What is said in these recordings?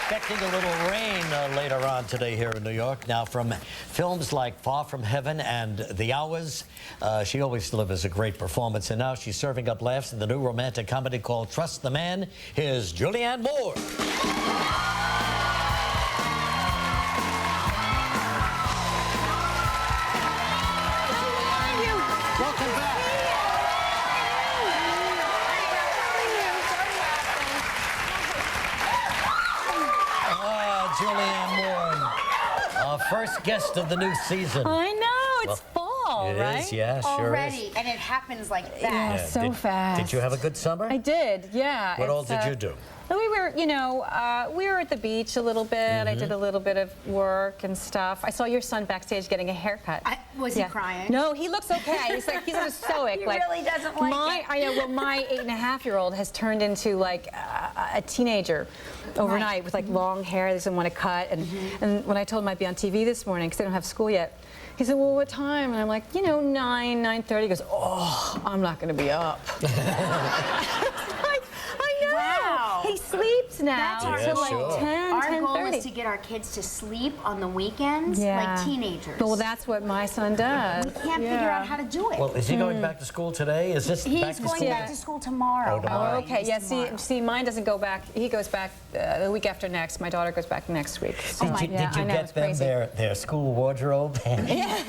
Expecting a little rain later on today here in New York. Now, from films like Far From Heaven and The Hours, she always delivers a great performance. And now she's serving up laughs in the new romantic comedy called Trust the Man. Here's Julianne Moore. Welcome back. Julianne Moore, our first guest of the new season. I know, it's fall, right? It is, yeah, sure Already, is. and it happens like that. Yeah, so fast. Did you have a good summer? I did, yeah. What all did you do? We were, you know, we were at the beach a little bit. I did a little bit of work and stuff. I saw your son backstage getting a haircut. Was he crying? No, he looks okay. He's like, he's a stoic. He like, really doesn't like it. I know, well, my 8.5-year-old has turned into like a teenager overnight with like long hair. He doesn't want to cut. And when I told him I'd be on TV this morning because they don't have school yet, he said, well, what time? And I'm like, you know, 9:30. He goes, oh, I'm not going to be up. Wow. He sleeps now until like 10, Our goal 10:30. is to get our kids to sleep on the weekends like teenagers. Well, that's what my son does. We can't figure out how to do it. Well, is he going back to school today? Is this back He's to going school? back to school tomorrow. Oh, tomorrow. Oh, okay. Yeah. Tomorrow. See, mine doesn't go back. He goes back the week after next. My daughter goes back next week. So, Did you I know, get it's them crazy. their school wardrobe? Yes.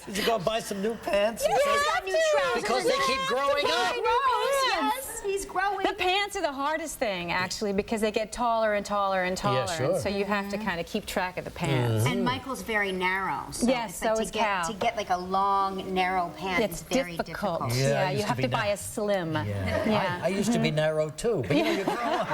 Did you go buy some new pants? He's got new trousers. Because they keep growing up. Yes, he's growing. The pants are the hardest thing, actually, because they get taller and taller and taller. Yeah, sure. And so you have to kind of keep track of the pants. And Michael's very narrow. So Yes, it's like so is Cal. to get like a long, narrow pant It's is very difficult. Yeah, Yeah, I you used have to to be buy a slim. Yeah. I used to be narrow too, but you know, you grow up.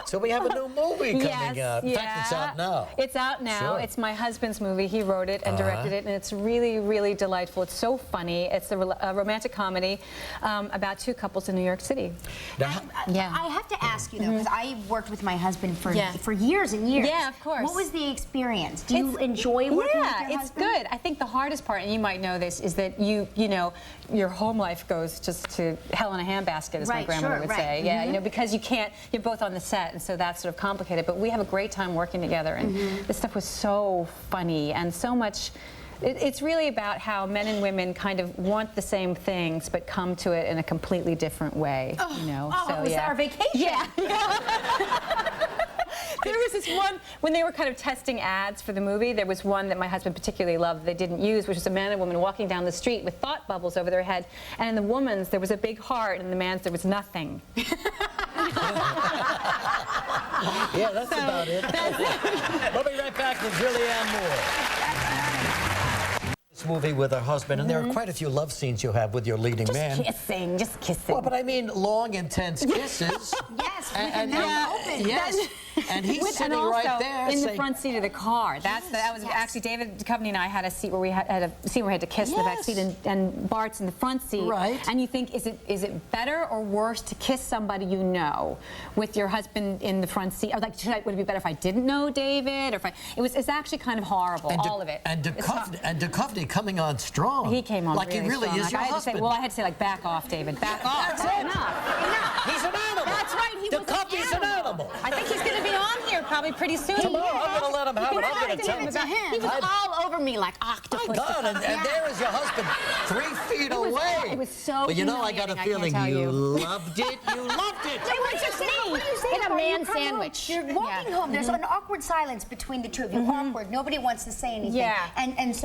So we have a new movie coming out. In fact, it's out now. It's out now. Sure. It's my husband's movie. He wrote it and directed it, and it's really, really delightful. It's so funny. It's a romantic comedy about two couples in New York City. Now, I have to ask you though, because I worked with my husband for years and years. Yeah, of course. What was the experience? Do you enjoy working with your husband? Yeah, it's good. I think the hardest part, and you might know this, is that you know, your home life goes just to hell in a handbasket, as my grandmother would say. Yeah, you know, because you can't. You're both on the set, and so that's sort of complicated. But we have a great time working together, and this stuff was so funny and so much. It's really about how men and women kind of want the same things, but come to it in a completely different way. You know, so it was our vacation. Yeah. There was this one, when they were kind of testing ads for the movie, there was one that my husband particularly loved that they didn't use, which was a man and woman walking down the street with thought bubbles over their head. And in the woman's, there was a big heart, and in the man's, there was nothing. yeah, that's about it. We'll be right back with Julianne Moore. This movie with her husband, and there are quite a few love scenes you have with your leading man. Just kissing. Well, but I mean long, intense kisses. Yes, and open. Yes, and he's sitting right there in the saying, front seat of the car. That was actually David Duchovny and I had a seat where we had a scene where we had to kiss in the back seat, and Bart's in the front seat. Right. And you think, is it better or worse to kiss somebody you know with your husband in the front seat? Or like, would it be better if I didn't know David? Or if it's actually kind of horrible, all of it. And Duchovny coming on strong. He came on like really he really strong. is your husband. I had to say, like, back off, David. Back off. That's it. Enough. He's an animal. That's right. He was Duchovny's an animal. I think he's going to be on here probably pretty soon. Tomorrow, I'm going to let him have it. I'm going to tell him. He was all over me like octopus. My God, and there is your husband 3 feet away. It was so But you know, I got a feeling you loved it. You loved it. What did you say? In a man sandwich. You're walking home. There's an awkward silence between the two of you. Awkward. Nobody wants to say anything. Yeah. And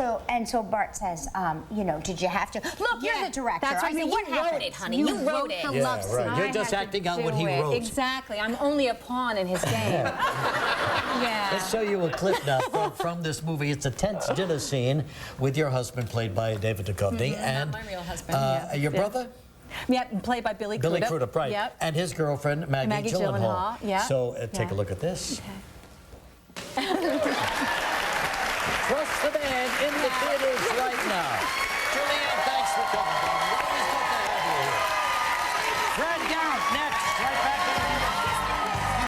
so Bart says, you know, did you have to? Look, you're the director. That's right. I mean, You what wrote happened? it, honey. You wrote it. The Yeah, love scene. right. You're just acting out what he wrote. Exactly. I'm only a pawn in his game. Yeah. Let's show you a clip now from this movie. It's a tense dinner scene with your husband, played by David Duchovny, and Not my real husband. your brother. Yeah, played by Billy Crudup. Billy Crudup, right. Yep. And his girlfriend, Maggie Gyllenhaal. Yeah. So take a look at this. Trust the Man in the theaters right now. Julianne